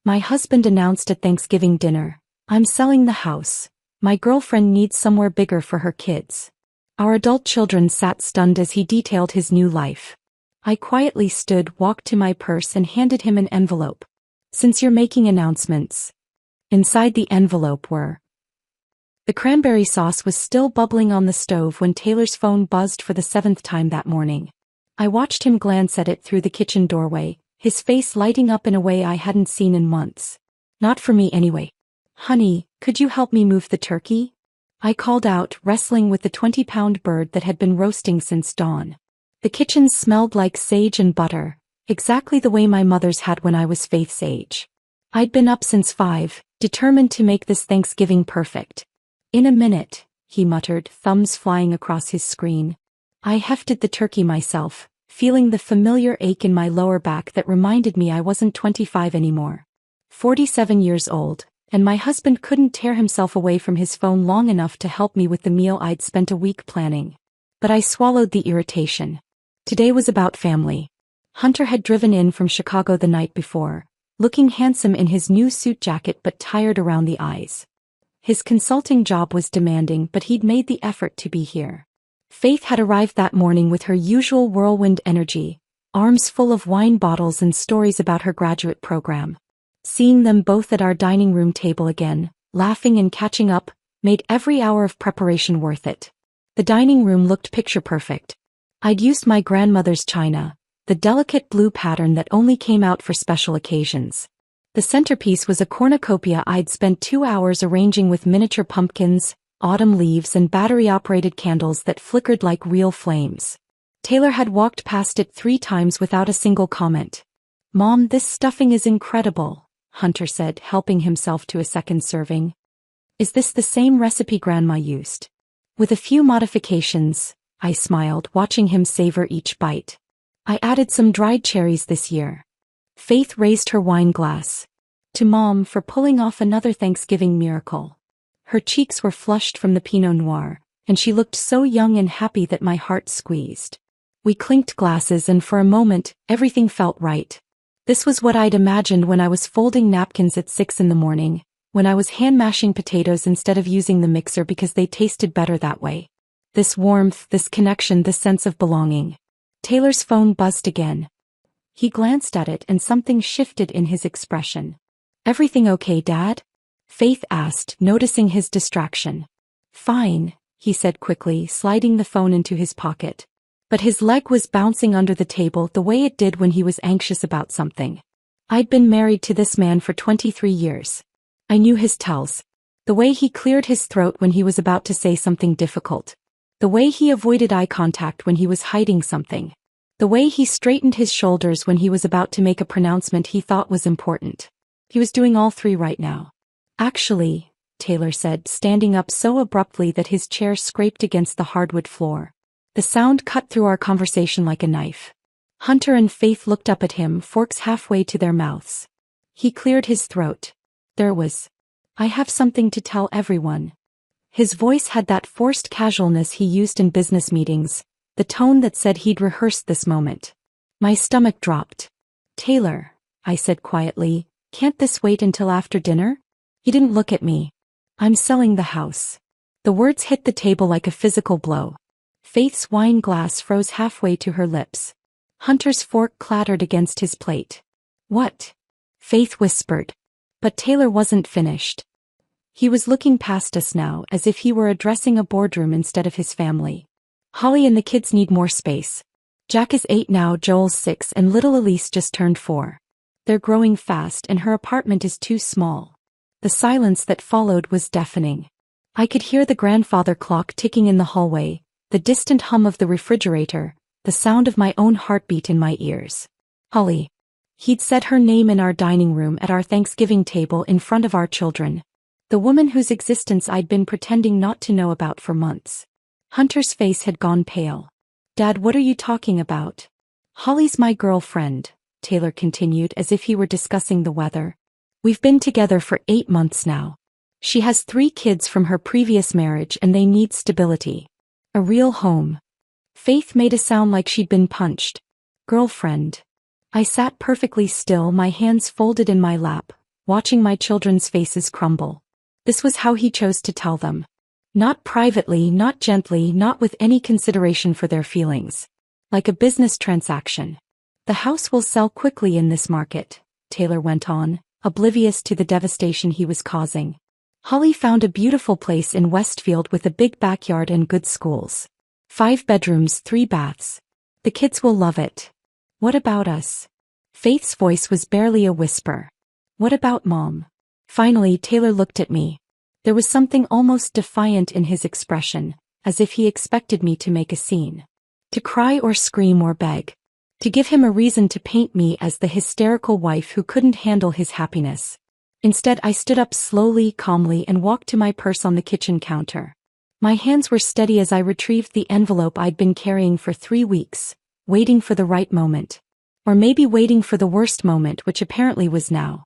My husband announced at Thanksgiving dinner, "I'm selling the house. My girlfriend needs somewhere bigger for her kids." Our adult children sat stunned as he detailed his new life. I quietly stood, walked to my purse and handed him an envelope. "Since you're making announcements." Inside the envelope were. The cranberry sauce was still bubbling on the stove when Taylor's phone buzzed for the 7th time that morning. I watched him glance at it through the kitchen doorway, his face lighting up in a way I hadn't seen in months. Not for me anyway. "Honey, could you help me move the turkey?" I called out, wrestling with the 20-pound bird that had been roasting since dawn. The kitchen smelled like sage and butter, exactly the way my mother's had when I was Faith's age. I'd been up since 5, determined to make this Thanksgiving perfect. "In a minute," he muttered, thumbs flying across his screen. I hefted the turkey myself, feeling the familiar ache in my lower back that reminded me I wasn't 25 anymore. 47 years old, and my husband couldn't tear himself away from his phone long enough to help me with the meal I'd spent a week planning. But I swallowed the irritation. Today was about family. Hunter had driven in from Chicago the night before, looking handsome in his new suit jacket but tired around the eyes. His consulting job was demanding, but he'd made the effort to be here. Faith had arrived that morning with her usual whirlwind energy, arms full of wine bottles and stories about her graduate program. Seeing them both at our dining room table again, laughing and catching up, made every hour of preparation worth it. The dining room looked picture perfect. I'd used my grandmother's china, the delicate blue pattern that only came out for special occasions. The centerpiece was a cornucopia I'd spent 2 hours arranging with miniature pumpkins, autumn leaves and battery-operated candles that flickered like real flames. Taylor had walked past it 3 times without a single comment. "Mom, this stuffing is incredible," Hunter said, helping himself to a second serving. "Is this the same recipe Grandma used?" "With a few modifications," I smiled, watching him savor each bite. "I added some dried cherries this year." Faith raised her wine glass. "To Mom for pulling off another Thanksgiving miracle." Her cheeks were flushed from the Pinot Noir, and she looked so young and happy that my heart squeezed. We clinked glasses and for a moment, everything felt right. This was what I'd imagined when I was folding napkins at 6 in the morning, when I was hand-mashing potatoes instead of using the mixer because they tasted better that way. This warmth, this connection, this sense of belonging. Taylor's phone buzzed again. He glanced at it and something shifted in his expression. "Everything okay, Dad?" Faith asked, noticing his distraction. "Fine," he said quickly, sliding the phone into his pocket. But his leg was bouncing under the table the way it did when he was anxious about something. I'd been married to this man for 23 years. I knew his tells. The way he cleared his throat when he was about to say something difficult. The way he avoided eye contact when he was hiding something. The way he straightened his shoulders when he was about to make a pronouncement he thought was important. He was doing all 3 right now. "Actually," Taylor said, standing up so abruptly that his chair scraped against the hardwood floor. The sound cut through our conversation like a knife. Hunter and Faith looked up at him, forks halfway to their mouths. He cleared his throat. There was. "I have something to tell everyone." His voice had that forced casualness he used in business meetings, the tone that said he'd rehearsed this moment. My stomach dropped. "Taylor," I said quietly, "can't this wait until after dinner?" He didn't look at me. "I'm selling the house." The words hit the table like a physical blow. Faith's wine glass froze halfway to her lips. Hunter's fork clattered against his plate. "What?" Faith whispered. But Taylor wasn't finished. He was looking past us now as if he were addressing a boardroom instead of his family. "Holly and the kids need more space. Jack is 8 now, Joel's 6 and little Elise just turned 4. They're growing fast and her apartment is too small." The silence that followed was deafening. I could hear the grandfather clock ticking in the hallway, the distant hum of the refrigerator, the sound of my own heartbeat in my ears. "Holly." He'd said her name in our dining room at our Thanksgiving table in front of our children. The woman whose existence I'd been pretending not to know about for months. Hunter's face had gone pale. "Dad, what are you talking about?" "Holly's my girlfriend," Taylor continued as if he were discussing the weather. "We've been together for 8 months now. She has 3 kids from her previous marriage and they need stability. A real home." Faith made a sound like she'd been punched. "Girlfriend." I sat perfectly still, my hands folded in my lap, watching my children's faces crumble. This was how he chose to tell them. Not privately, not gently, not with any consideration for their feelings. Like a business transaction. The house will sell quickly in this market, Taylor went on, oblivious to the devastation he was causing. Holly found a beautiful place in Westfield with a big backyard and good schools. 5 bedrooms, 3 baths. The kids will love it. What about us? Faith's voice was barely a whisper. What about Mom? Finally, Taylor looked at me. There was something almost defiant in his expression, as if he expected me to make a scene. To cry or scream or beg. To give him a reason to paint me as the hysterical wife who couldn't handle his happiness. Instead, I stood up slowly, calmly, and walked to my purse on the kitchen counter. My hands were steady as I retrieved the envelope I'd been carrying for 3 weeks, waiting for the right moment. Or maybe waiting for the worst moment, which apparently was now.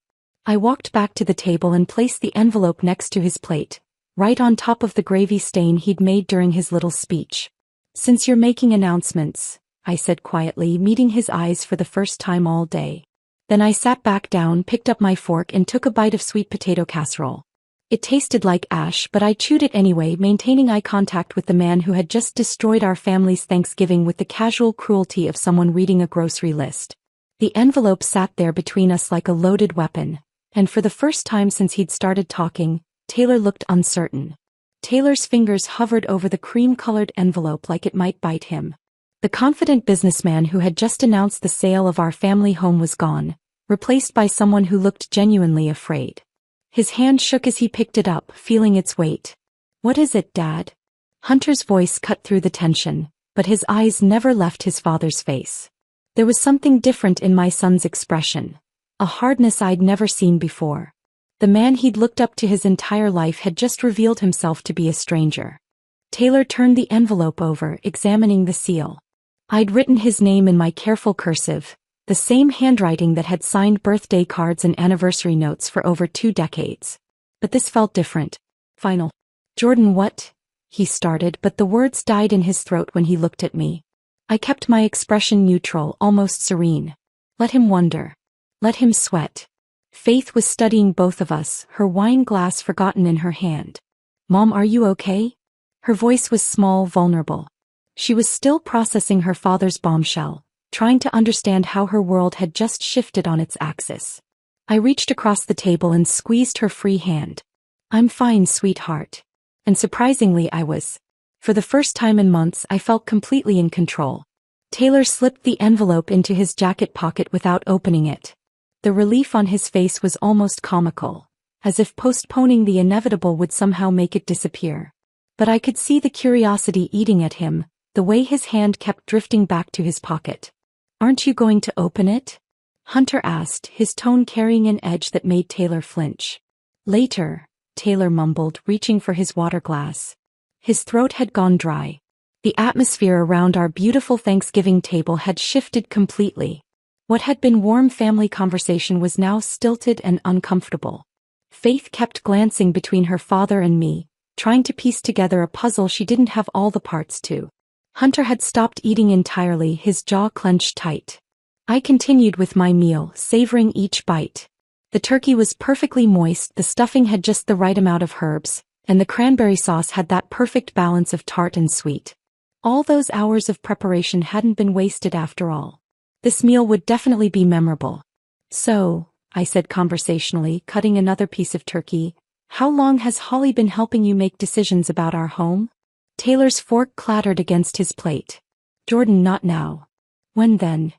I walked back to the table and placed the envelope next to his plate, right on top of the gravy stain he'd made during his little speech. Since you're making announcements, I said quietly, meeting his eyes for the first time all day. Then I sat back down, picked up my fork and took a bite of sweet potato casserole. It tasted like ash, but I chewed it anyway, maintaining eye contact with the man who had just destroyed our family's Thanksgiving with the casual cruelty of someone reading a grocery list. The envelope sat there between us like a loaded weapon. And for the first time since he'd started talking, Taylor looked uncertain. Taylor's fingers hovered over the cream-colored envelope like it might bite him. The confident businessman who had just announced the sale of our family home was gone, replaced by someone who looked genuinely afraid. His hand shook as he picked it up, feeling its weight. What is it, Dad? Hunter's voice cut through the tension, but his eyes never left his father's face. There was something different in my son's expression. A hardness I'd never seen before. The man he'd looked up to his entire life had just revealed himself to be a stranger. Taylor turned the envelope over, examining the seal. I'd written his name in my careful cursive, the same handwriting that had signed birthday cards and anniversary notes for over 2 decades. But this felt different. Final. Jordan, what? He started, but the words died in his throat when he looked at me. I kept my expression neutral, almost serene. Let him wonder. Let him sweat. Faith was studying both of us, her wine glass forgotten in her hand. Mom, are you okay? Her voice was small, vulnerable. She was still processing her father's bombshell, trying to understand how her world had just shifted on its axis. I reached across the table and squeezed her free hand. I'm fine, sweetheart. And surprisingly, I was. For the first time in months, I felt completely in control. Taylor slipped the envelope into his jacket pocket without opening it. The relief on his face was almost comical, as if postponing the inevitable would somehow make it disappear. But I could see the curiosity eating at him, the way his hand kept drifting back to his pocket. Aren't you going to open it? Hunter asked, his tone carrying an edge that made Taylor flinch. Later, Taylor mumbled, reaching for his water glass. His throat had gone dry. The atmosphere around our beautiful Thanksgiving table had shifted completely. What had been warm family conversation was now stilted and uncomfortable. Faith kept glancing between her father and me, trying to piece together a puzzle she didn't have all the parts to. Hunter had stopped eating entirely, his jaw clenched tight. I continued with my meal, savoring each bite. The turkey was perfectly moist, the stuffing had just the right amount of herbs, and the cranberry sauce had that perfect balance of tart and sweet. All those hours of preparation hadn't been wasted after all. This meal would definitely be memorable. So, I said conversationally, cutting another piece of turkey, how long has Holly been helping you make decisions about our home? Taylor's fork clattered against his plate. Jordan, not now. When then?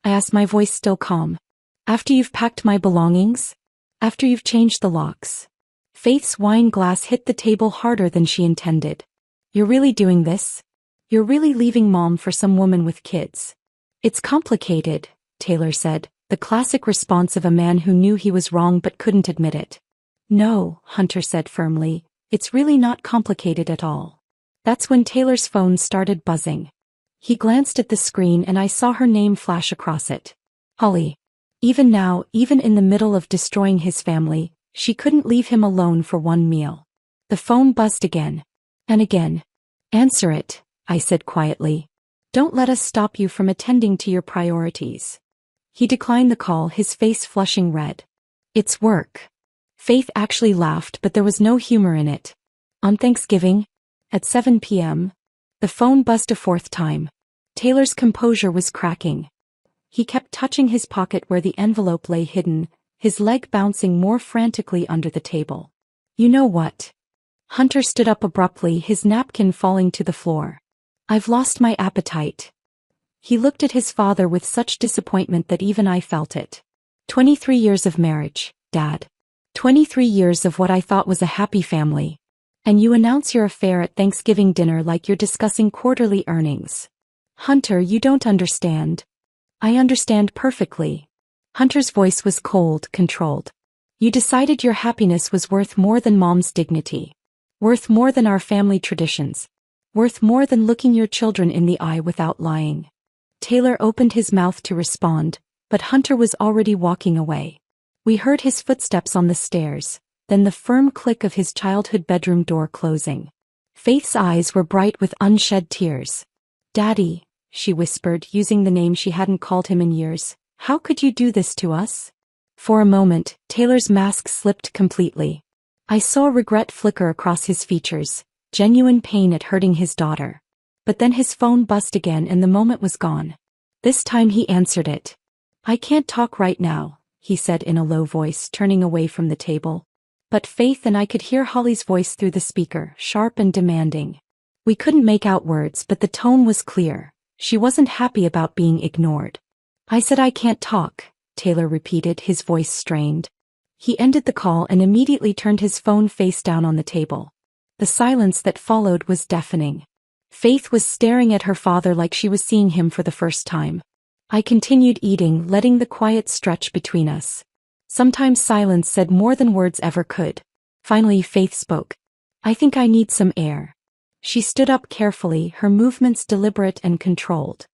I asked, my voice still calm. After you've packed my belongings? After you've changed the locks? Faith's wine glass hit the table harder than she intended. You're really doing this? You're really leaving Mom for some woman with kids? It's complicated, Taylor said, the classic response of a man who knew he was wrong but couldn't admit it. No, Hunter said firmly, it's really not complicated at all. That's when Taylor's phone started buzzing. He glanced at the screen and I saw her name flash across it. Holly. Even now, even in the middle of destroying his family, she couldn't leave him alone for one meal. The phone buzzed again. And again. Answer it, I said quietly. Don't let us stop you from attending to your priorities. He declined the call, his face flushing red. It's work. Faith actually laughed, but there was no humor in it. On Thanksgiving? At 7 p.m.? The phone buzzed a fourth time. Taylor's composure was cracking. He kept touching his pocket where the envelope lay hidden, his leg bouncing more frantically under the table. You know what? Hunter stood up abruptly, his napkin falling to the floor. I've lost my appetite. He looked at his father with such disappointment that even I felt it. 23 years of marriage, Dad. 23 years of what I thought was a happy family. And you announce your affair at Thanksgiving dinner like you're discussing quarterly earnings. Hunter, you don't understand. I understand perfectly. Hunter's voice was cold, controlled. You decided your happiness was worth more than Mom's dignity. Worth more than our family traditions. Worth more than looking your children in the eye without lying. Taylor opened his mouth to respond, but Hunter was already walking away. We heard his footsteps on the stairs, then the firm click of his childhood bedroom door closing. Faith's eyes were bright with unshed tears. Daddy, she whispered, using the name she hadn't called him in years, how could you do this to us? For a moment, Taylor's mask slipped completely. I saw regret flicker across his features, genuine pain at hurting his daughter. But then his phone buzzed again and the moment was gone. This time he answered it. I can't talk right now, he said in a low voice, turning away from the table. But Faith and I could hear Holly's voice through the speaker, sharp and demanding. We couldn't make out words, but the tone was clear. She wasn't happy about being ignored. I said I can't talk, Taylor repeated, his voice strained. He ended the call and immediately turned his phone face down on the table. The silence that followed was deafening. Faith was staring at her father like she was seeing him for the first time. I continued eating, letting the quiet stretch between us. Sometimes silence said more than words ever could. Finally, Faith spoke. I think I need some air. She stood up carefully, her movements deliberate and controlled.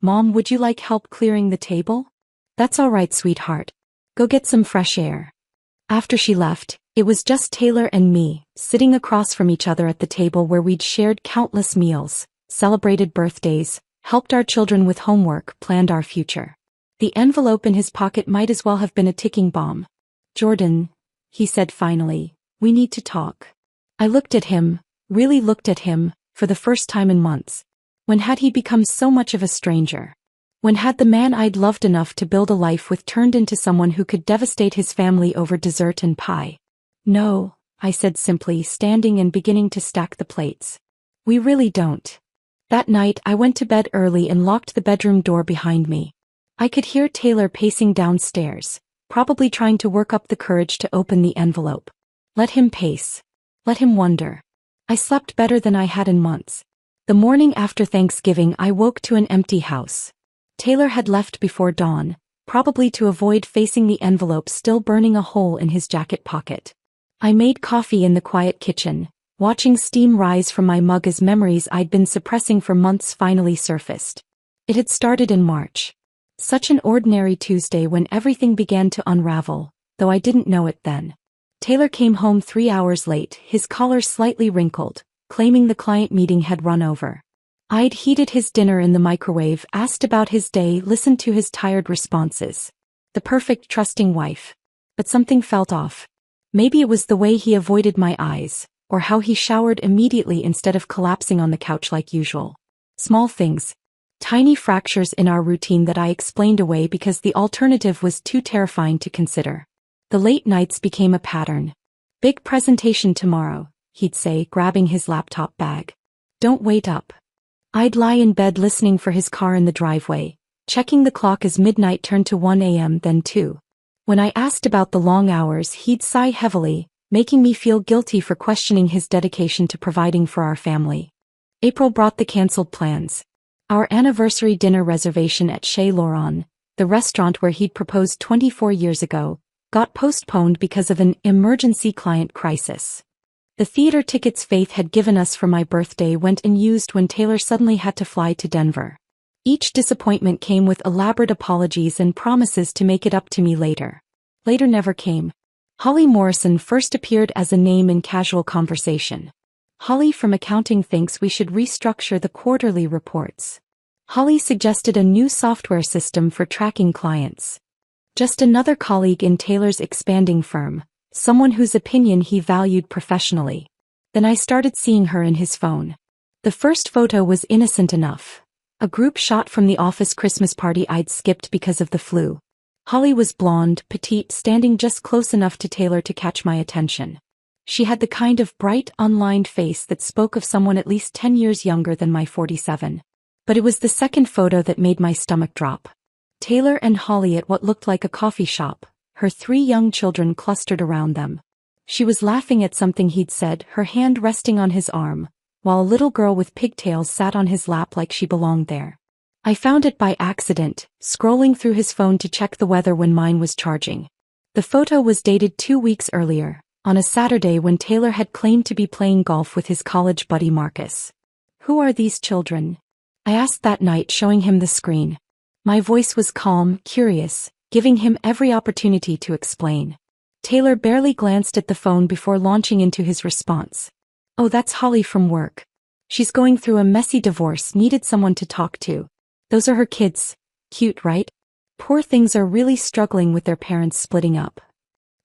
Mom, would you like help clearing the table? That's all right, sweetheart. Go get some fresh air. After she left, it was just Taylor and me, sitting across from each other at the table where we'd shared countless meals, celebrated birthdays, helped our children with homework, planned our future. The envelope in his pocket might as well have been a ticking bomb. Jordan, he said finally, we need to talk. I looked at him, really looked at him, for the first time in months. When had he become so much of a stranger? When had the man I'd loved enough to build a life with turned into someone who could devastate his family over dessert and pie? No, I said simply, standing and beginning to stack the plates. We really don't. That night I went to bed early and locked the bedroom door behind me. I could hear Taylor pacing downstairs, probably trying to work up the courage to open the envelope. Let him pace. Let him wonder. I slept better than I had in months. The morning after Thanksgiving I woke to an empty house. Taylor had left before dawn, probably to avoid facing the envelope still burning a hole in his jacket pocket. I made coffee in the quiet kitchen, watching steam rise from my mug as memories I'd been suppressing for months finally surfaced. It had started in March. Such an ordinary Tuesday when everything began to unravel, though I didn't know it then. Taylor came home 3 hours late, his collar slightly wrinkled, claiming the client meeting had run over. I'd heated his dinner in the microwave, asked about his day, listened to his tired responses. The perfect trusting wife. But something felt off. Maybe it was the way he avoided my eyes, or how he showered immediately instead of collapsing on the couch like usual. Small things. Tiny fractures in our routine that I explained away because the alternative was too terrifying to consider. The late nights became a pattern. Big presentation tomorrow, he'd say, grabbing his laptop bag. Don't wait up. I'd lie in bed listening for his car in the driveway, checking the clock as midnight turned to 1 a.m. then 2. When I asked about the long hours, he'd sigh heavily, making me feel guilty for questioning his dedication to providing for our family. April brought the canceled plans. Our anniversary dinner reservation at Chez Laurent, the restaurant where he'd proposed 24 years ago, got postponed because of an emergency client crisis. The theater tickets Faith had given us for my birthday went unused when Taylor suddenly had to fly to Denver. Each disappointment came with elaborate apologies and promises to make it up to me later. Later never came. Holly Morrison first appeared as a name in casual conversation. Holly from accounting thinks we should restructure the quarterly reports. Holly suggested a new software system for tracking clients. Just another colleague in Taylor's expanding firm, someone whose opinion he valued professionally. Then I started seeing her in his phone. The first photo was innocent enough. A group shot from the office Christmas party I'd skipped because of the flu. Holly was blonde, petite, standing just close enough to Taylor to catch my attention. She had the kind of bright, unlined face that spoke of someone at least 10 years younger than my 47. But it was the second photo that made my stomach drop. Taylor and Holly at what looked like a coffee shop, her 3 young children clustered around them. She was laughing at something he'd said, her hand resting on his arm, while a little girl with pigtails sat on his lap like she belonged there. I found it by accident, scrolling through his phone to check the weather when mine was charging. The photo was dated 2 weeks earlier, on a Saturday when Taylor had claimed to be playing golf with his college buddy Marcus. "Who are these children?" I asked that night, showing him the screen. My voice was calm, curious, giving him every opportunity to explain. Taylor barely glanced at the phone before launching into his response. "Oh, that's Holly from work. She's going through a messy divorce, needed someone to talk to. Those are her kids. Cute, right? Poor things are really struggling with their parents splitting up."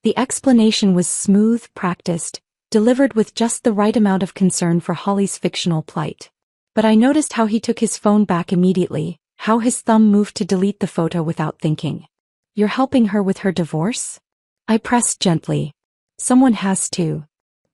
The explanation was smooth, practiced, delivered with just the right amount of concern for Holly's fictional plight. But I noticed how he took his phone back immediately, how his thumb moved to delete the photo without thinking. "You're helping her with her divorce?" I pressed gently. "Someone has to."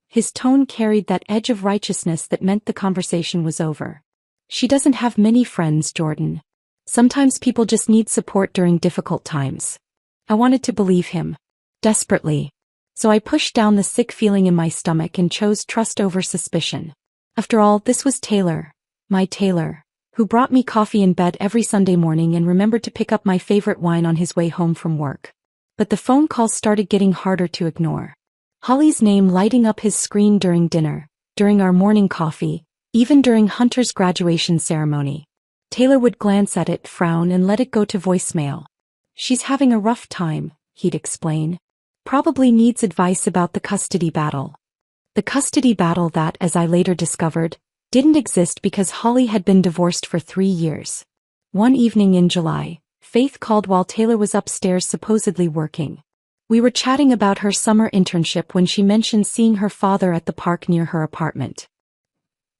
His tone carried that edge of righteousness that meant the conversation was over. "She doesn't have many friends, Jordan. Sometimes people just need support during difficult times." I wanted to believe him. Desperately. So I pushed down the sick feeling in my stomach and chose trust over suspicion. After all, this was Taylor, my Taylor, who brought me coffee in bed every Sunday morning and remembered to pick up my favorite wine on his way home from work. But the phone calls started getting harder to ignore. Holly's name lighting up his screen during dinner, during our morning coffee, even during Hunter's graduation ceremony. Taylor would glance at it, frown, and let it go to voicemail. "She's having a rough time," he'd explain. "Probably needs advice about the custody battle." The custody battle that, as I later discovered, didn't exist because Holly had been divorced for 3 years. One evening in July, Faith called while Taylor was upstairs supposedly working. We were chatting about her summer internship when she mentioned seeing her father at the park near her apartment.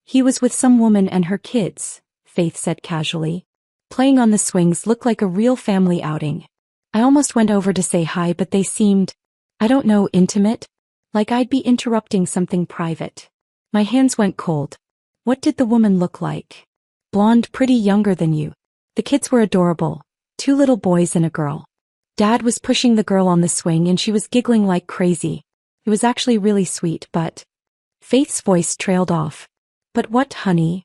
"He was with some woman and her kids," Faith said casually. "Playing on the swings looked like a real family outing. I almost went over to say hi, but they seemed, I don't know, intimate? Like I'd be interrupting something private." My hands went cold. "What did the woman look like?" "Blonde, pretty, younger than you. The kids were adorable. 2 little boys and a girl. Dad was pushing the girl on the swing and she was giggling like crazy. It was actually really sweet, but..." Faith's voice trailed off. "But what, honey?"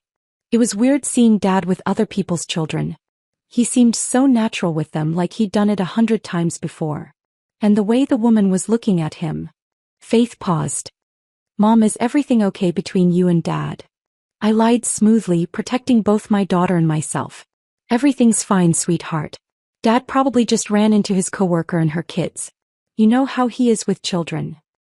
It was weird seeing Dad with other people's children. He seemed so natural with them, like he'd done it 100 times before. And the way the woman was looking at him. Faith paused. "Mom, is everything okay between you and Dad?" I lied smoothly, protecting both my daughter and myself. "Everything's fine, sweetheart. Dad probably just ran into his coworker and her kids. You know how he is with children."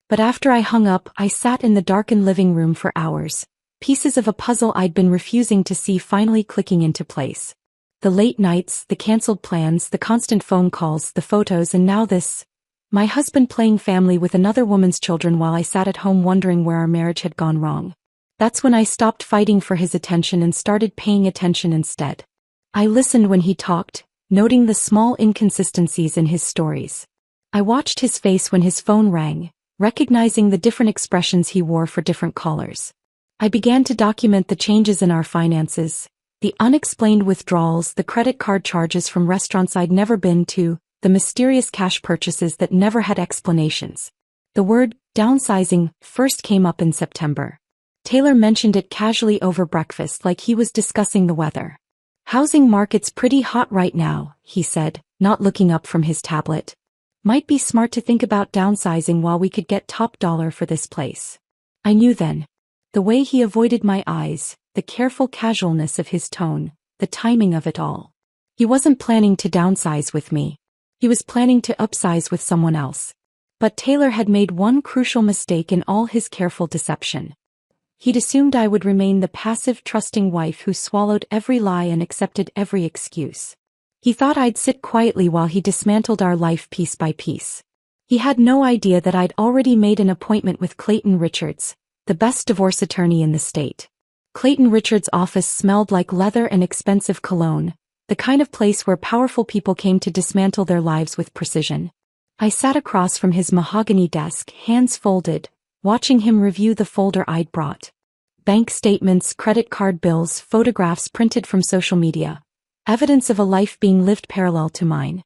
But after I hung up, I sat in the darkened living room for hours, pieces of a puzzle I'd been refusing to see finally clicking into place. The late nights, the canceled plans, the constant phone calls, the photos, and now this. My husband playing family with another woman's children while I sat at home wondering where our marriage had gone wrong. That's when I stopped fighting for his attention and started paying attention instead. I listened when he talked, noting the small inconsistencies in his stories. I watched his face when his phone rang, recognizing the different expressions he wore for different callers. I began to document the changes in our finances, the unexplained withdrawals, the credit card charges from restaurants I'd never been to, the mysterious cash purchases that never had explanations. The word downsizing first came up in September. Taylor mentioned it casually over breakfast like he was discussing the weather. "Housing market's pretty hot right now," he said, not looking up from his tablet. "Might be smart to think about downsizing while we could get top dollar for this place." I knew then. The way he avoided my eyes, the careful casualness of his tone, the timing of it all. He wasn't planning to downsize with me. He was planning to upsize with someone else. But Taylor had made one crucial mistake in all his careful deception. He'd assumed I would remain the passive, trusting wife who swallowed every lie and accepted every excuse. He thought I'd sit quietly while he dismantled our life piece by piece. He had no idea that I'd already made an appointment with Clayton Richards, the best divorce attorney in the state. Clayton Richards' office smelled like leather and expensive cologne, the kind of place where powerful people came to dismantle their lives with precision. I sat across from his mahogany desk, hands folded, watching him review the folder I'd brought. Bank statements, credit card bills, photographs printed from social media. Evidence of a life being lived parallel to mine.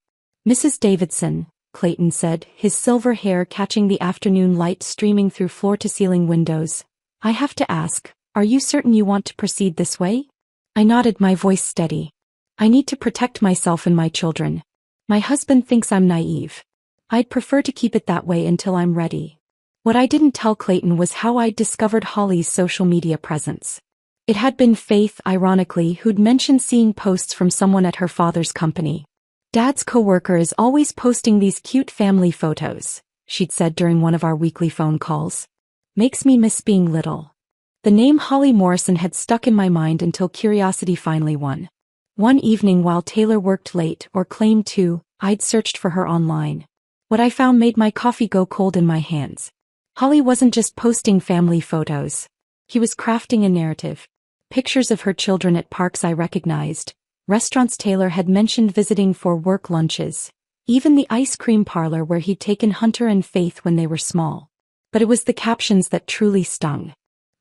"Mrs. Davidson," Clayton said, his silver hair catching the afternoon light streaming through floor-to-ceiling windows. "I have to ask, are you certain you want to proceed this way?" I nodded, my voice steady. "I need to protect myself and my children. My husband thinks I'm naive. I'd prefer to keep it that way until I'm ready." What I didn't tell Clayton was how I'd discovered Holly's social media presence. It had been Faith, ironically, who'd mentioned seeing posts from someone at her father's company. "Dad's coworker is always posting these cute family photos," she'd said during one of our weekly phone calls. "Makes me miss being little." The name Holly Morrison had stuck in my mind until curiosity finally won. One evening while Taylor worked late, or claimed to, I'd searched for her online. What I found made my coffee go cold in my hands. Holly wasn't just posting family photos. He was crafting a narrative. Pictures of her children at parks I recognized, restaurants Taylor had mentioned visiting for work lunches, even the ice cream parlor where he'd taken Hunter and Faith when they were small. But it was the captions that truly stung.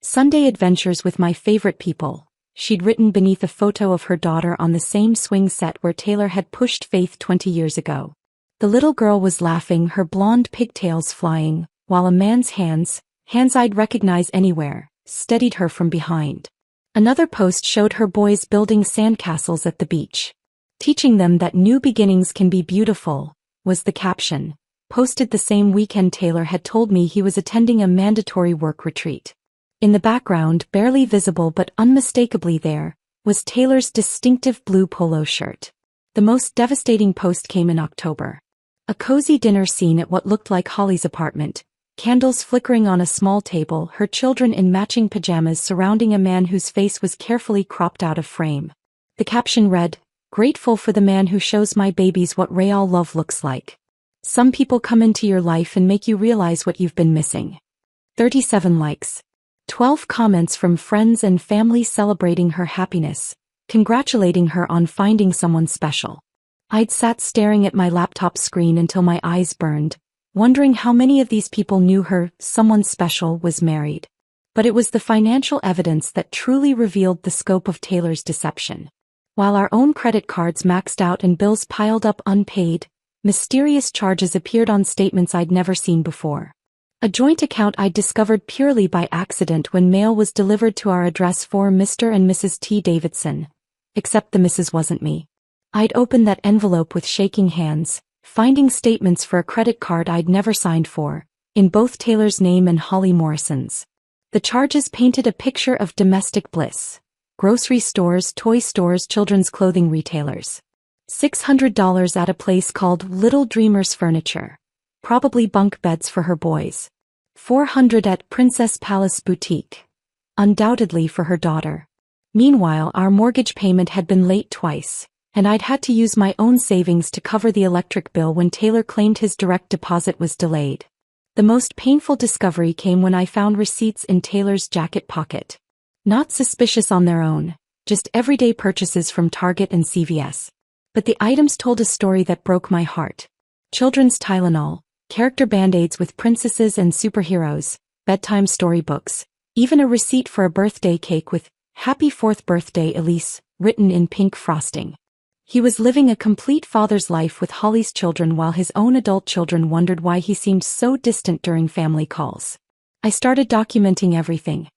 "Sunday adventures with my favorite people," she'd written beneath a photo of her daughter on the same swing set where Taylor had pushed Faith 20 years ago. The little girl was laughing, her blonde pigtails flying, while a man's hands I'd recognize anywhere, steadied her from behind. Another post showed her boys building sandcastles at the beach. "Teaching them that new beginnings can be beautiful," was the caption, posted the same weekend Taylor had told me he was attending a mandatory work retreat. In the background, barely visible but unmistakably there, was Taylor's distinctive blue polo shirt. The most devastating post came in October. A cozy dinner scene at what looked like Holly's apartment. Candles flickering on a small table, her children in matching pajamas surrounding a man whose face was carefully cropped out of frame. The caption read, "Grateful for the man who shows my babies what real love looks like. Some people come into your life and make you realize what you've been missing." 37 likes. 12 comments from friends and family celebrating her happiness, congratulating her on finding someone special. I'd sat staring at my laptop screen until my eyes burned, wondering how many of these people knew her someone special was married. But it was the financial evidence that truly revealed the scope of Taylor's deception. While our own credit cards maxed out and bills piled up unpaid, mysterious charges appeared on statements I'd never seen before. A joint account I'd discovered purely by accident when mail was delivered to our address for Mr. and Mrs. T. Davidson. Except the Mrs. wasn't me. I'd opened that envelope with shaking hands, finding statements for a credit card I'd never signed for, in both Taylor's name and Holly Morrison's. The charges painted a picture of domestic bliss. Grocery stores, toy stores, children's clothing retailers. $600 at a place called Little Dreamers Furniture. Probably bunk beds for her boys. $400 at Princess Palace Boutique. Undoubtedly for her daughter. Meanwhile, our mortgage payment had been late twice, and I'd had to use my own savings to cover the electric bill when Taylor claimed his direct deposit was delayed. The most painful discovery came when I found receipts in Taylor's jacket pocket. Not suspicious on their own, just everyday purchases from Target and CVS. But the items told a story that broke my heart. Children's Tylenol, character band-aids with princesses and superheroes, bedtime storybooks, even a receipt for a birthday cake with "Happy 4th Birthday, Elise," written in pink frosting. He was living a complete father's life with Holly's children while his own adult children wondered why he seemed so distant during family calls. I started documenting everything.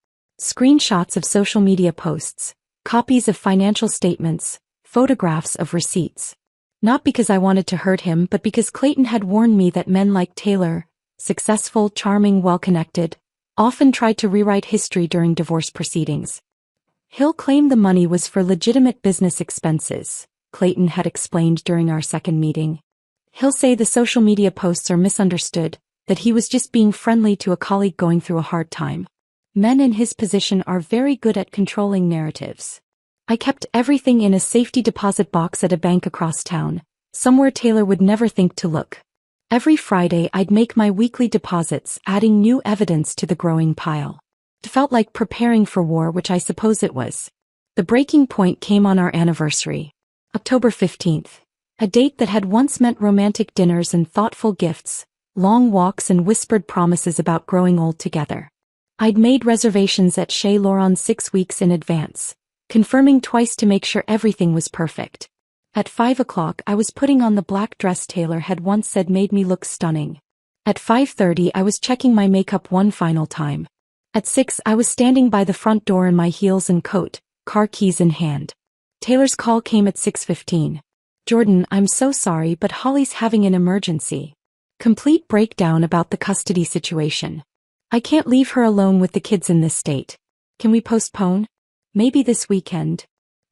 Screenshots of social media posts, copies of financial statements, photographs of receipts. Not because I wanted to hurt him, but because Clayton had warned me that men like Taylor, successful, charming, well-connected, often tried to rewrite history during divorce proceedings. He'll claim the money was for legitimate business expenses, Clayton had explained during our second meeting. He'll say the social media posts are misunderstood, that he was just being friendly to a colleague going through a hard time. Men in his position are very good at controlling narratives. I kept everything in a safety deposit box at a bank across town, somewhere Taylor would never think to look. Every Friday I'd make my weekly deposits, adding new evidence to the growing pile. It felt like preparing for war, which I suppose it was. The breaking point came on our anniversary. October 15th. A date that had once meant romantic dinners and thoughtful gifts, long walks and whispered promises about growing old together. I'd made reservations at Chez Laurent 6 weeks in advance, confirming twice to make sure everything was perfect. At 5 o'clock I was putting on the black dress Taylor had once said made me look stunning. At 5:30 I was checking my makeup one final time. At 6 I was standing by the front door in my heels and coat, car keys in hand. Taylor's call came at 6:15. "Jordan, I'm so sorry, but Holly's having an emergency. Complete breakdown about the custody situation. I can't leave her alone with the kids in this state. Can we postpone? Maybe this weekend?"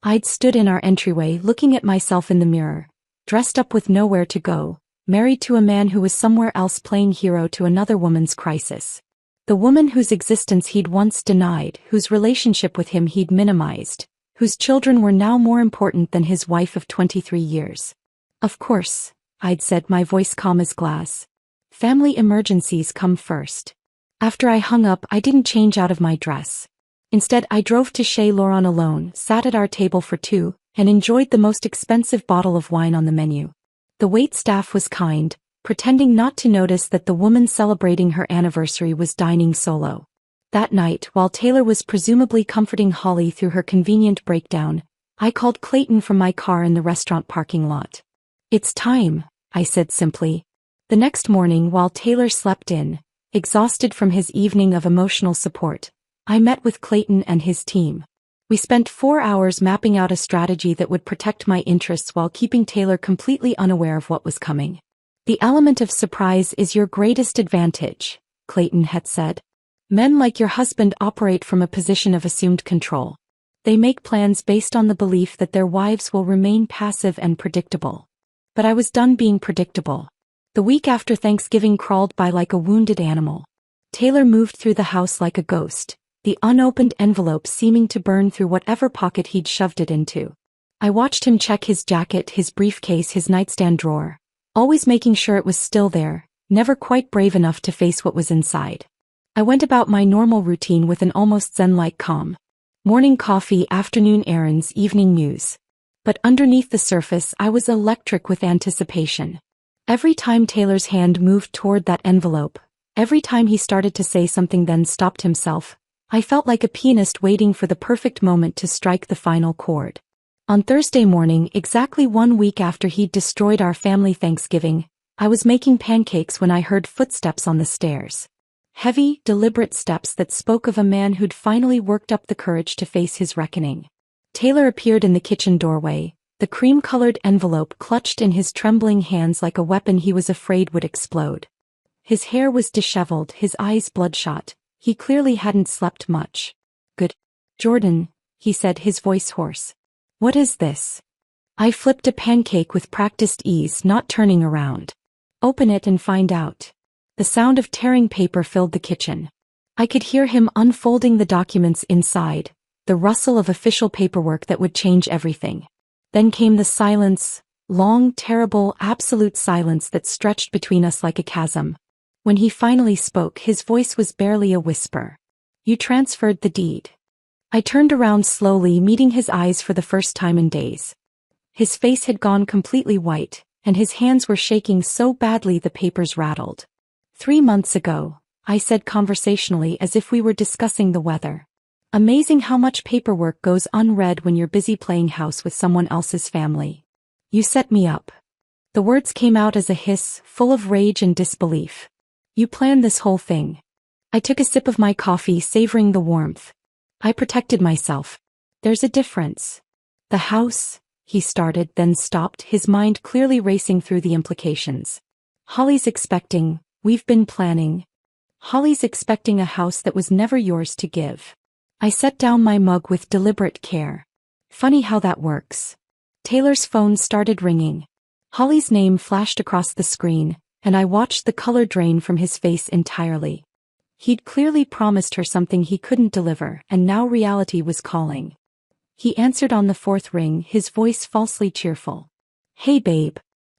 I'd stood in our entryway looking at myself in the mirror, dressed up with nowhere to go, married to a man who was somewhere else playing hero to another woman's crisis. The woman whose existence he'd once denied, whose relationship with him he'd minimized, whose children were now more important than his wife of 23 years. "Of course," I'd said, my voice calm as glass. "Family emergencies come first." After I hung up, I didn't change out of my dress. Instead, I drove to Chez Laurent alone, sat at our table for two, and enjoyed the most expensive bottle of wine on the menu. The waitstaff was kind, pretending not to notice that the woman celebrating her anniversary was dining solo. That night, while Taylor was presumably comforting Holly through her convenient breakdown, I called Clayton from my car in the restaurant parking lot. "It's time," I said simply. The next morning, while Taylor slept in, exhausted from his evening of emotional support, I met with Clayton and his team. We spent 4 hours mapping out a strategy that would protect my interests while keeping Taylor completely unaware of what was coming. "The element of surprise is your greatest advantage," Clayton had said. "Men like your husband operate from a position of assumed control. They make plans based on the belief that their wives will remain passive and predictable." But I was done being predictable. The week after Thanksgiving crawled by like a wounded animal. Taylor moved through the house like a ghost, the unopened envelope seeming to burn through whatever pocket he'd shoved it into. I watched him check his jacket, his briefcase, his nightstand drawer, always making sure it was still there, never quite brave enough to face what was inside. I went about my normal routine with an almost zen-like calm. Morning coffee, afternoon errands, evening news. But underneath the surface I was electric with anticipation. Every time Taylor's hand moved toward that envelope, every time he started to say something then stopped himself, I felt like a pianist waiting for the perfect moment to strike the final chord. On Thursday morning, exactly 1 week after he'd destroyed our family Thanksgiving, I was making pancakes when I heard footsteps on the stairs. Heavy, deliberate steps that spoke of a man who'd finally worked up the courage to face his reckoning. Taylor appeared in the kitchen doorway, the cream-colored envelope clutched in his trembling hands like a weapon he was afraid would explode. His hair was disheveled, his eyes bloodshot. He clearly hadn't slept much. "Good. Jordan," he said, his voice hoarse. "What is this?" I flipped a pancake with practiced ease, not turning around. "Open it and find out." The sound of tearing paper filled the kitchen. I could hear him unfolding the documents inside, the rustle of official paperwork that would change everything. Then came the silence, long, terrible, absolute silence that stretched between us like a chasm. When he finally spoke, his voice was barely a whisper. "You transferred the deed." I turned around slowly, meeting his eyes for the first time in days. His face had gone completely white, and his hands were shaking so badly the papers rattled. 3 months ago, I said conversationally as if we were discussing the weather. "Amazing how much paperwork goes unread when you're busy playing house with someone else's family. You set me up." The words came out as a hiss, full of rage and disbelief. "You planned this whole thing." I took a sip of my coffee, savoring the warmth. "I protected myself." "There's a difference." "The house," he started, then stopped, his mind clearly racing through the implications. "Holly's expecting, we've been planning. Holly's expecting a house that was never yours to give." I set down my mug with deliberate care. Funny how that works. Taylor's phone started ringing. Holly's name flashed across the screen, and I watched the color drain from his face entirely. He'd clearly promised her something he couldn't deliver, and now reality was calling. He answered on the 4th ring, his voice falsely cheerful. "Hey babe.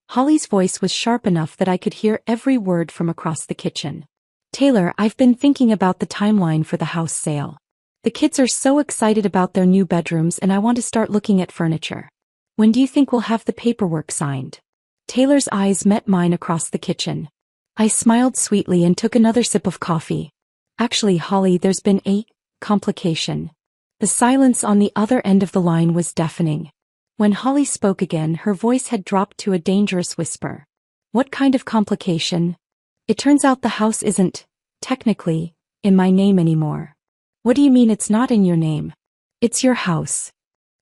Holly's voice was sharp enough that I could hear every word from across the kitchen. Taylor, I've been thinking about the timeline for the house sale. The kids are so excited about their new bedrooms and I want to start looking at furniture. When do you think we'll have the paperwork signed? Taylor's eyes met mine across the kitchen. I smiled sweetly and took another sip of coffee. Actually, Holly, there's been a complication. The silence on the other end of the line was deafening. When Holly spoke again, her voice had dropped to a dangerous whisper. What kind of complication? It turns out the house isn't, technically, in my name anymore. What do you mean it's not in your name? It's your house.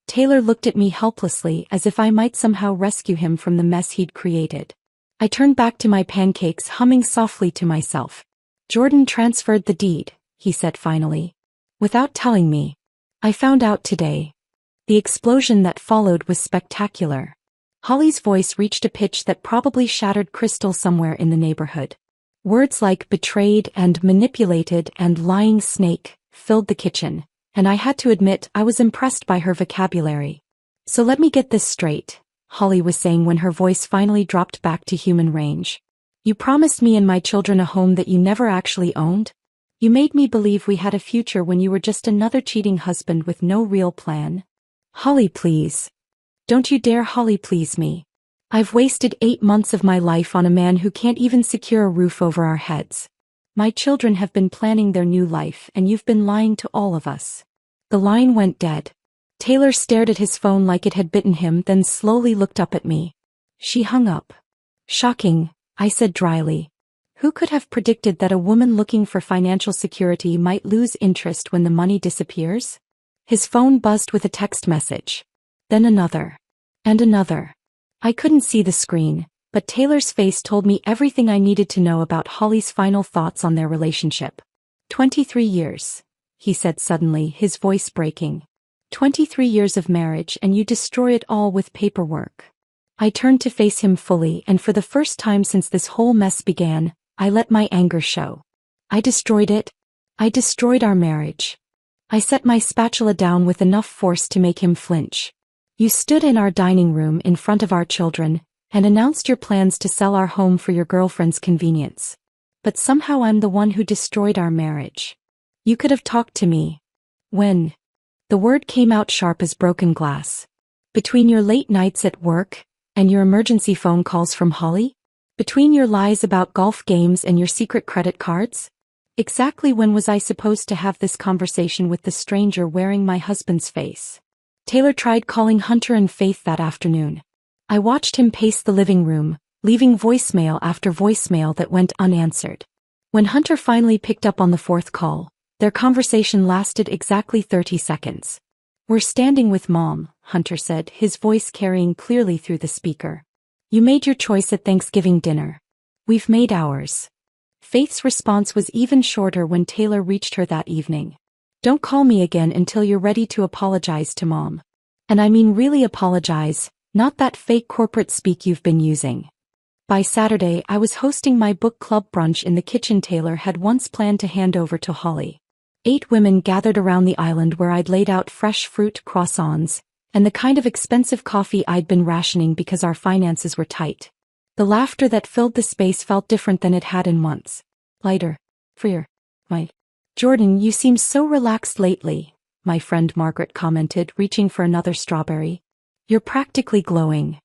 Taylor looked at me helplessly as if I might somehow rescue him from the mess he'd created. I turned back to my pancakes, humming softly to myself. Jordan transferred the deed, he said finally. Without telling me. I found out today. The explosion that followed was spectacular. Holly's voice reached a pitch that probably shattered crystal somewhere in the neighborhood. Words like betrayed and manipulated and lying snake filled the kitchen, and I had to admit I was impressed by her vocabulary. So let me get this straight, Holly was saying when her voice finally dropped back to human range. You promised me and my children a home that you never actually owned? You made me believe we had a future when you were just another cheating husband with no real plan. Holly, please. Don't you dare Holly please me. I've wasted 8 months of my life on a man who can't even secure a roof over our heads. My children have been planning their new life and you've been lying to all of us. The line went dead. Taylor stared at his phone like it had bitten him, then slowly looked up at me. She hung up. Shocking, I said dryly. Who could have predicted that a woman looking for financial security might lose interest when the money disappears? His phone buzzed with a text message. Then another. And another. I couldn't see the screen, but Taylor's face told me everything I needed to know about Holly's final thoughts on their relationship. 23 years, he said suddenly, his voice breaking. 23 years of marriage and you destroy it all with paperwork. I turned to face him fully, and for the first time since this whole mess began, I let my anger show. I destroyed it. I destroyed our marriage. I set my spatula down with enough force to make him flinch. You stood in our dining room in front of our children and announced your plans to sell our home for your girlfriend's convenience. But somehow I'm the one who destroyed our marriage. You could have talked to me. When? The word came out sharp as broken glass. Between your late nights at work and your emergency phone calls from Holly? Between your lies about golf games and your secret credit cards? Exactly when was I supposed to have this conversation with the stranger wearing my husband's face? Taylor tried calling Hunter and Faith that afternoon. I watched him pace the living room, leaving voicemail after voicemail that went unanswered. When Hunter finally picked up on the 4th call, their conversation lasted exactly 30 seconds. We're standing with Mom, Hunter said, his voice carrying clearly through the speaker. You made your choice at Thanksgiving dinner. We've made ours. Faith's response was even shorter when Taylor reached her that evening. Don't call me again until you're ready to apologize to Mom. And I mean really apologize, not that fake corporate speak you've been using. By Saturday, I was hosting my book club brunch in the kitchen Taylor had once planned to hand over to Holly. 8 women gathered around the island where I'd laid out fresh fruit croissants and the kind of expensive coffee I'd been rationing because our finances were tight. The laughter that filled the space felt different than it had in months. Lighter. Freer. Jordan, you seem so relaxed lately, my friend Margaret commented, reaching for another strawberry. You're practically glowing.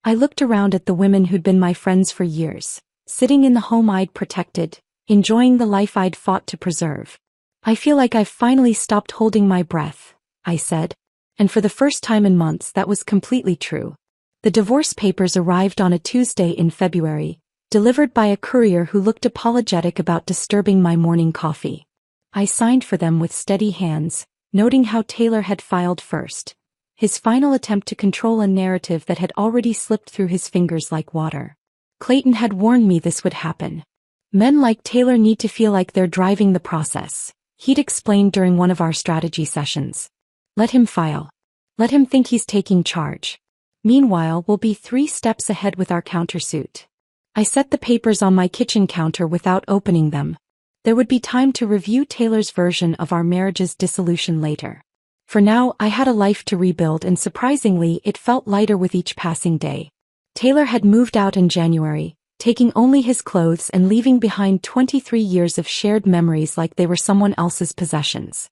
I looked around at the women who'd been my friends for years, sitting in the home I'd protected, enjoying the life I'd fought to preserve. I feel like I've finally stopped holding my breath, I said. And for the first time in months that was completely true. The divorce papers arrived on a Tuesday in February, delivered by a courier who looked apologetic about disturbing my morning coffee. I signed for them with steady hands, noting how Taylor had filed first, his final attempt to control a narrative that had already slipped through his fingers like water. Clayton had warned me this would happen. Men like Taylor need to feel like they're driving the process, he'd explained during one of our strategy sessions. Let him file. Let him think he's taking charge. Meanwhile, we'll be 3 steps ahead with our countersuit. I set the papers on my kitchen counter without opening them. There would be time to review Taylor's version of our marriage's dissolution later. For now, I had a life to rebuild, and surprisingly, it felt lighter with each passing day. Taylor had moved out in January, taking only his clothes and leaving behind 23 years of shared memories like they were someone else's possessions.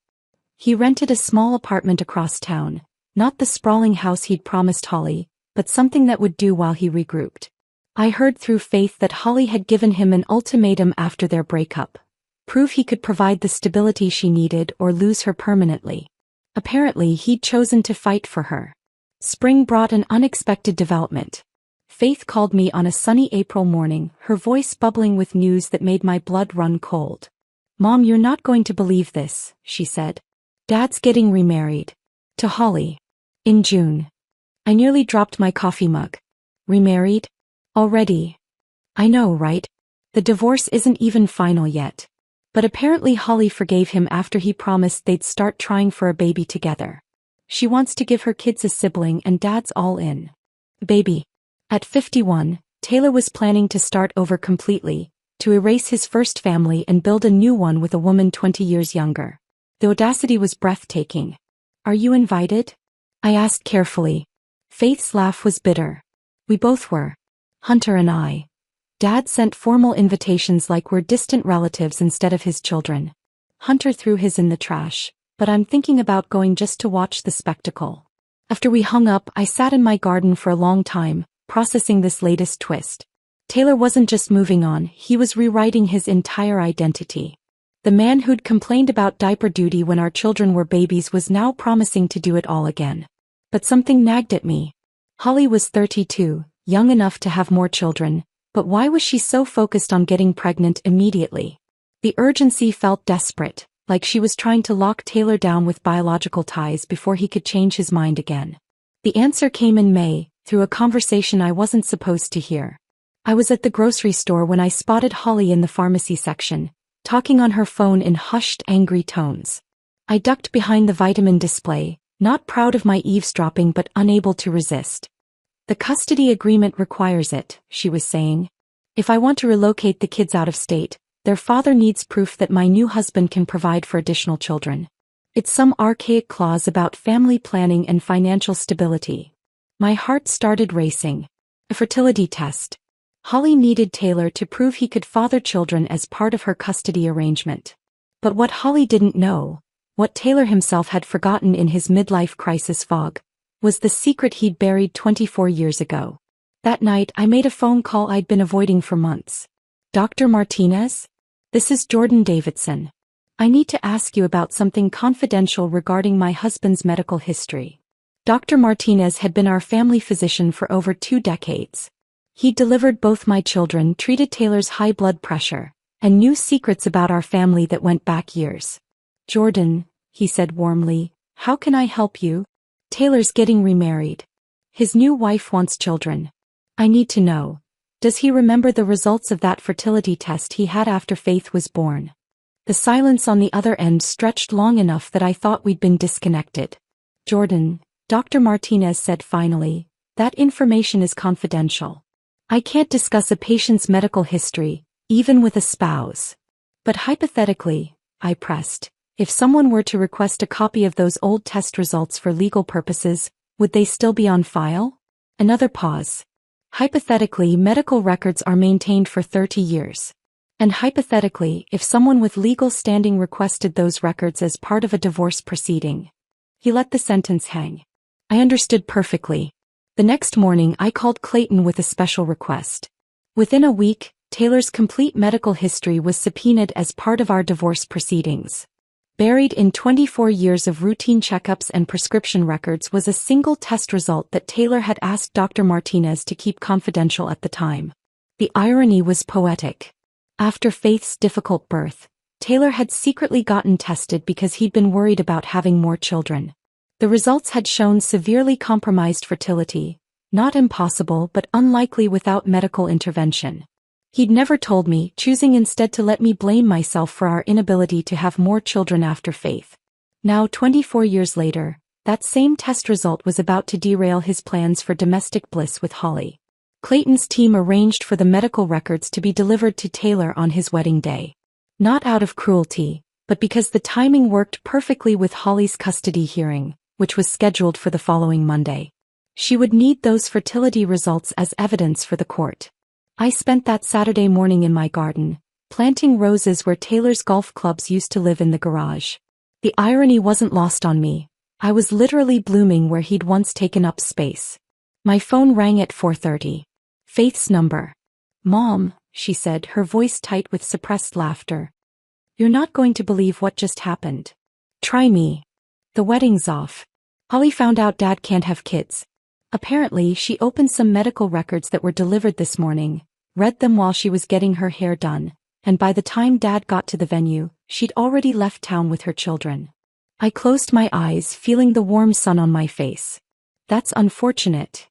He rented a small apartment across town, not the sprawling house he'd promised Holly, but something that would do while he regrouped. I heard through Faith that Holly had given him an ultimatum after their breakup: prove he could provide the stability she needed or lose her permanently. Apparently he'd chosen to fight for her. Spring brought an unexpected development. Faith called me on a sunny April morning, her voice bubbling with news that made my blood run cold. "Mom, you're not going to believe this," she said. "Dad's getting remarried. To Holly. In June." I nearly dropped my coffee mug. Remarried? Already? I know, right? The divorce isn't even final yet. But apparently Holly forgave him after he promised they'd start trying for a baby together. She wants to give her kids a sibling and Dad's all in. Baby. At 51, Taylor was planning to start over completely, to erase his first family and build a new one with a woman 20 years younger. The audacity was breathtaking. "Are you invited?" I asked carefully. Faith's laugh was bitter. "We both were. Hunter and I. Dad sent formal invitations like we're distant relatives instead of his children. Hunter threw his in the trash, but I'm thinking about going just to watch the spectacle." After we hung up, I sat in my garden for a long time, processing this latest twist. Taylor wasn't just moving on, he was rewriting his entire identity. The man who'd complained about diaper duty when our children were babies was now promising to do it all again. But something nagged at me. Holly was 32, young enough to have more children, but why was she so focused on getting pregnant immediately? The urgency felt desperate, like she was trying to lock Taylor down with biological ties before he could change his mind again. The answer came in May, through a conversation I wasn't supposed to hear. I was at the grocery store when I spotted Holly in the pharmacy section, talking on her phone in hushed, angry tones. I ducked behind the vitamin display, not proud of my eavesdropping but unable to resist. "The custody agreement requires it," she was saying. "If I want to relocate the kids out of state, their father needs proof that my new husband can provide for additional children. It's some archaic clause about family planning and financial stability." My heart started racing. A fertility test. Holly needed Taylor to prove he could father children as part of her custody arrangement. But what Holly didn't know, what Taylor himself had forgotten in his midlife crisis fog, was the secret he'd buried 24 years ago. That night I made a phone call I'd been avoiding for months. "Dr. Martinez? This is Jordan Davidson. I need to ask you about something confidential regarding my husband's medical history." Dr. Martinez had been our family physician for over 2 decades. He delivered both my children, treated Taylor's high blood pressure, and knew secrets about our family that went back years. "Jordan," he said warmly, "how can I help you?" "Taylor's getting remarried. His new wife wants children. I need to know, does he remember the results of that fertility test he had after Faith was born?" The silence on the other end stretched long enough that I thought we'd been disconnected. "Jordan," Dr. Martinez said finally, "that information is confidential. I can't discuss a patient's medical history, even with a spouse." "But hypothetically," I pressed, "if someone were to request a copy of those old test results for legal purposes, would they still be on file?" Another pause. "Hypothetically, medical records are maintained for 30 years. And hypothetically, if someone with legal standing requested those records as part of a divorce proceeding." He let the sentence hang. I understood perfectly. The next morning I called Clayton with a special request. Within a week, Taylor's complete medical history was subpoenaed as part of our divorce proceedings. Buried in 24 years of routine checkups and prescription records was a single test result that Taylor had asked Dr. Martinez to keep confidential at the time. The irony was poetic. After Faith's difficult birth, Taylor had secretly gotten tested because he'd been worried about having more children. The results had shown severely compromised fertility, not impossible but unlikely without medical intervention. He'd never told me, choosing instead to let me blame myself for our inability to have more children after Faith. Now 24 years later, that same test result was about to derail his plans for domestic bliss with Holly. Clayton's team arranged for the medical records to be delivered to Taylor on his wedding day. Not out of cruelty, but because the timing worked perfectly with Holly's custody hearing, which was scheduled for the following Monday. She would need those fertility results as evidence for the court. I spent that Saturday morning in my garden, planting roses where Taylor's golf clubs used to live in the garage. The irony wasn't lost on me. I was literally blooming where he'd once taken up space. My phone rang at 4:30. Faith's number. "Mom," she said, her voice tight with suppressed laughter. "You're not going to believe what just happened." "Try me." "The wedding's off. Holly found out Dad can't have kids. Apparently, she opened some medical records that were delivered this morning, read them while she was getting her hair done, and by the time Dad got to the venue, she'd already left town with her children." I closed my eyes, feeling the warm sun on my face. "That's unfortunate."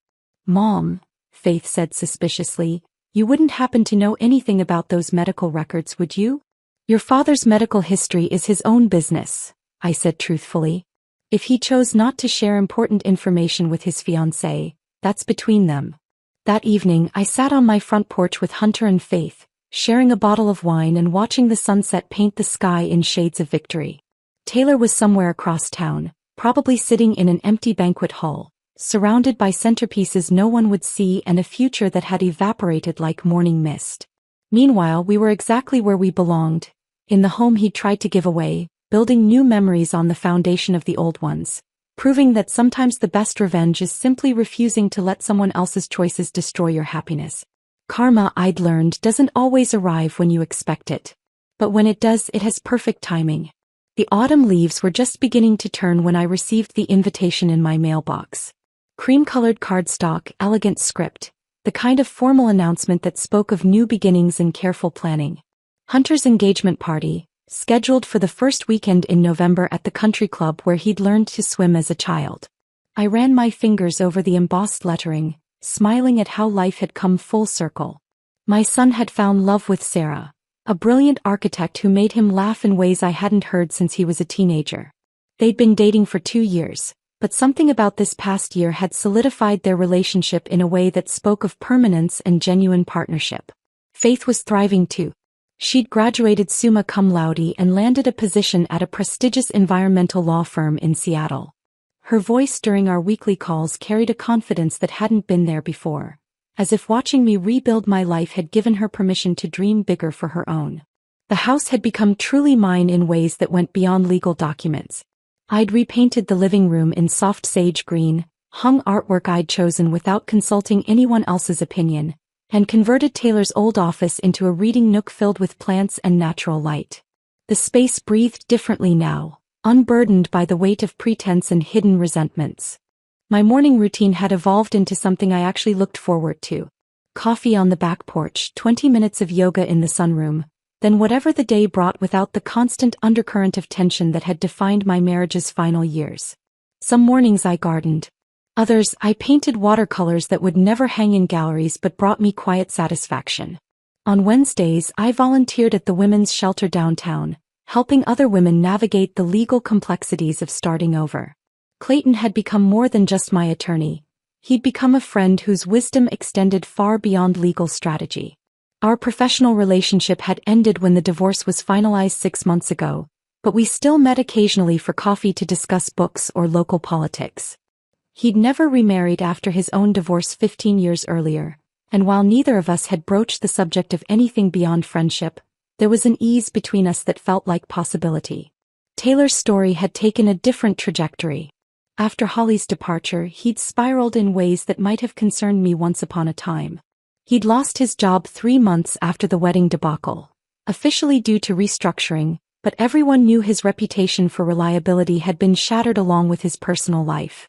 "Mom," Faith said suspiciously, "you wouldn't happen to know anything about those medical records, would you?" "Your father's medical history is his own business," I said truthfully. "If he chose not to share important information with his fiancée, that's between them." That evening, I sat on my front porch with Hunter and Faith, sharing a bottle of wine and watching the sunset paint the sky in shades of victory. Taylor was somewhere across town, probably sitting in an empty banquet hall, surrounded by centerpieces no one would see and a future that had evaporated like morning mist. Meanwhile, we were exactly where we belonged, in the home he'd tried to give away, building new memories on the foundation of the old ones, proving that sometimes the best revenge is simply refusing to let someone else's choices destroy your happiness. Karma, I'd learned, doesn't always arrive when you expect it. But when it does, it has perfect timing. The autumn leaves were just beginning to turn when I received the invitation in my mailbox. Cream-colored cardstock, elegant script, the kind of formal announcement that spoke of new beginnings and careful planning. Hunter's engagement party, scheduled for the first weekend in November at the country club where he'd learned to swim as a child. I ran my fingers over the embossed lettering, smiling at how life had come full circle. My son had found love with Sarah, a brilliant architect who made him laugh in ways I hadn't heard since he was a teenager. They'd been dating for 2 years, but something about this past year had solidified their relationship in a way that spoke of permanence and genuine partnership. Faith was thriving too. She'd graduated summa cum laude and landed a position at a prestigious environmental law firm in Seattle. Her voice during our weekly calls carried a confidence that hadn't been there before, as if watching me rebuild my life had given her permission to dream bigger for her own. The house had become truly mine in ways that went beyond legal documents. I'd repainted the living room in soft sage green, hung artwork I'd chosen without consulting anyone else's opinion, and converted Taylor's old office into a reading nook filled with plants and natural light. The space breathed differently now, unburdened by the weight of pretense and hidden resentments. My morning routine had evolved into something I actually looked forward to. Coffee on the back porch, 20 minutes of yoga in the sunroom, then whatever the day brought without the constant undercurrent of tension that had defined my marriage's final years. Some mornings I gardened. Others, I painted watercolors that would never hang in galleries but brought me quiet satisfaction. On Wednesdays, I volunteered at the women's shelter downtown, helping other women navigate the legal complexities of starting over. Clayton had become more than just my attorney. He'd become a friend whose wisdom extended far beyond legal strategy. Our professional relationship had ended when the divorce was finalized 6 months ago, but we still met occasionally for coffee to discuss books or local politics. He'd never remarried after his own divorce 15 years earlier, and while neither of us had broached the subject of anything beyond friendship, there was an ease between us that felt like possibility. Taylor's story had taken a different trajectory. After Holly's departure, he'd spiraled in ways that might have concerned me once upon a time. He'd lost his job 3 months after the wedding debacle, officially due to restructuring, but everyone knew his reputation for reliability had been shattered along with his personal life.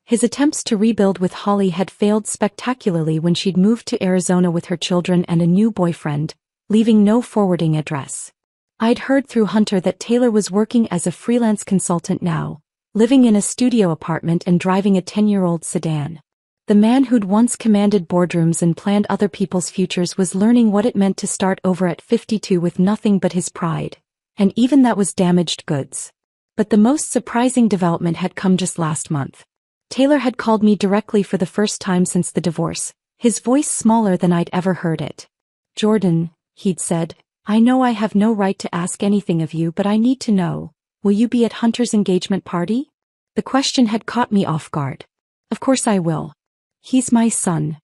His attempts to rebuild with Holly had failed spectacularly when she'd moved to Arizona with her children and a new boyfriend, leaving no forwarding address. I'd heard through Hunter that Taylor was working as a freelance consultant now, living in a studio apartment and driving a 10-year-old sedan. The man who'd once commanded boardrooms and planned other people's futures was learning what it meant to start over at 52 with nothing but his pride, and even that was damaged goods. But the most surprising development had come just last month. Taylor had called me directly for the first time since the divorce, his voice smaller than I'd ever heard it. "Jordan," he'd said, "I know I have no right to ask anything of you, but I need to know. Will you be at Hunter's engagement party?" The question had caught me off guard. Of course I will. He's my son.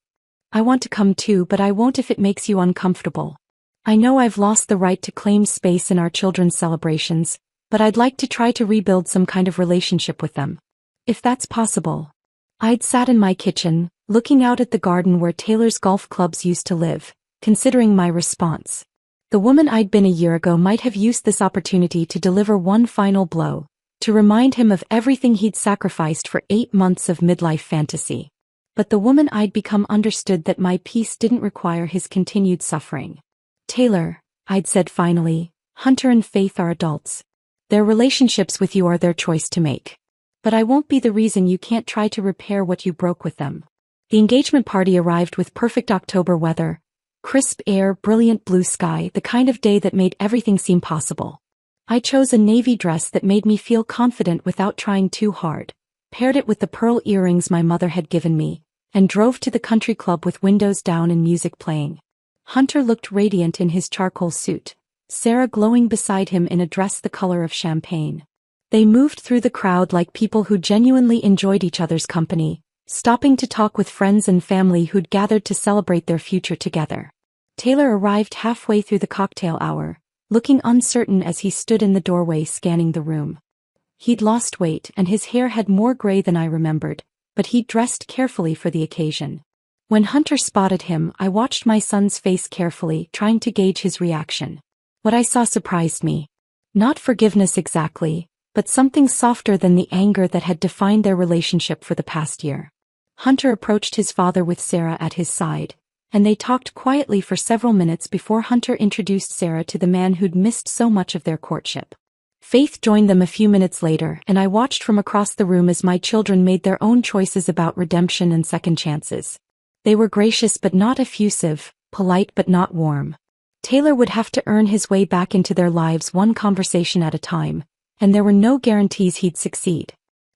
I want to come too, but I won't if it makes you uncomfortable. I know I've lost the right to claim space in our children's celebrations, but I'd like to try to rebuild some kind of relationship with them. If that's possible. I'd sat in my kitchen, looking out at the garden where Taylor's golf clubs used to live, considering my response. The woman I'd been a year ago might have used this opportunity to deliver one final blow, to remind him of everything he'd sacrificed for 8 months of midlife fantasy. But the woman I'd become understood that my peace didn't require his continued suffering. Taylor, I'd said finally, Hunter and Faith are adults. Their relationships with you are their choice to make. But I won't be the reason you can't try to repair what you broke with them. The engagement party arrived with perfect October weather, crisp air, brilliant blue sky, the kind of day that made everything seem possible. I chose a navy dress that made me feel confident without trying too hard, paired it with the pearl earrings my mother had given me, and drove to the country club with windows down and music playing. Hunter looked radiant in his charcoal suit, Sarah glowing beside him in a dress the color of champagne. They moved through the crowd like people who genuinely enjoyed each other's company, stopping to talk with friends and family who'd gathered to celebrate their future together. Taylor arrived halfway through the cocktail hour, looking uncertain as he stood in the doorway scanning the room. He'd lost weight and his hair had more gray than I remembered, but he'd dressed carefully for the occasion. When Hunter spotted him, I watched my son's face carefully, trying to gauge his reaction. What I saw surprised me. Not forgiveness exactly, but something softer than the anger that had defined their relationship for the past year. Hunter approached his father with Sarah at his side, and they talked quietly for several minutes before Hunter introduced Sarah to the man who'd missed so much of their courtship. Faith joined them a few minutes later, and I watched from across the room as my children made their own choices about redemption and second chances. They were gracious but not effusive, polite but not warm. Taylor would have to earn his way back into their lives one conversation at a time, and there were no guarantees he'd succeed.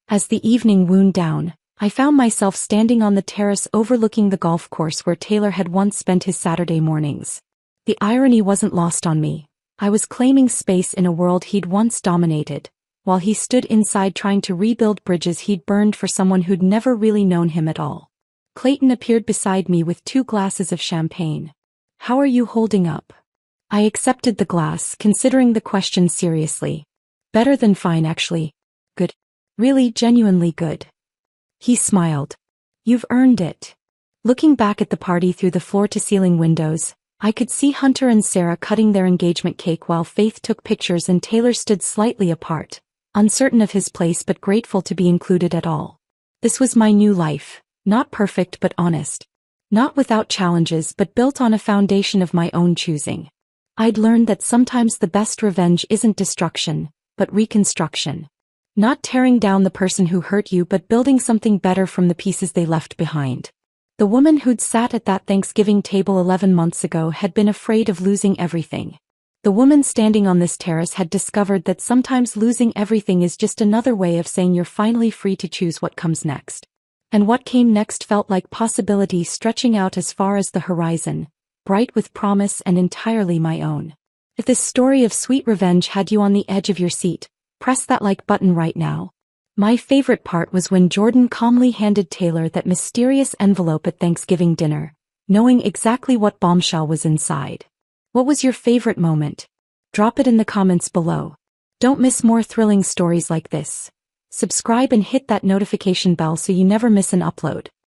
As the evening wound down, I found myself standing on the terrace overlooking the golf course where Taylor had once spent his Saturday mornings. The irony wasn't lost on me. I was claiming space in a world he'd once dominated, while he stood inside trying to rebuild bridges he'd burned for someone who'd never really known him at all. Clayton appeared beside me with 2 glasses of champagne. "How are you holding up?" I accepted the glass, considering the question seriously. "Better than fine, actually. Good. Really, genuinely good." He smiled. "You've earned it." Looking back at the party through the floor-to-ceiling windows, I could see Hunter and Sarah cutting their engagement cake while Faith took pictures and Taylor stood slightly apart, uncertain of his place but grateful to be included at all. This was my new life, not perfect but honest. Not without challenges but built on a foundation of my own choosing. I'd learned that sometimes the best revenge isn't destruction, but reconstruction. Not tearing down the person who hurt you but building something better from the pieces they left behind. The woman who'd sat at that Thanksgiving table 11 months ago had been afraid of losing everything. The woman standing on this terrace had discovered that sometimes losing everything is just another way of saying you're finally free to choose what comes next. And what came next felt like possibility stretching out as far as the horizon, bright with promise and entirely my own. If this story of sweet revenge had you on the edge of your seat, press that like button right now. My favorite part was when Jordan calmly handed Taylor that mysterious envelope at Thanksgiving dinner, knowing exactly what bombshell was inside. What was your favorite moment? Drop it in the comments below. Don't miss more thrilling stories like this. Subscribe and hit that notification bell so you never miss an upload.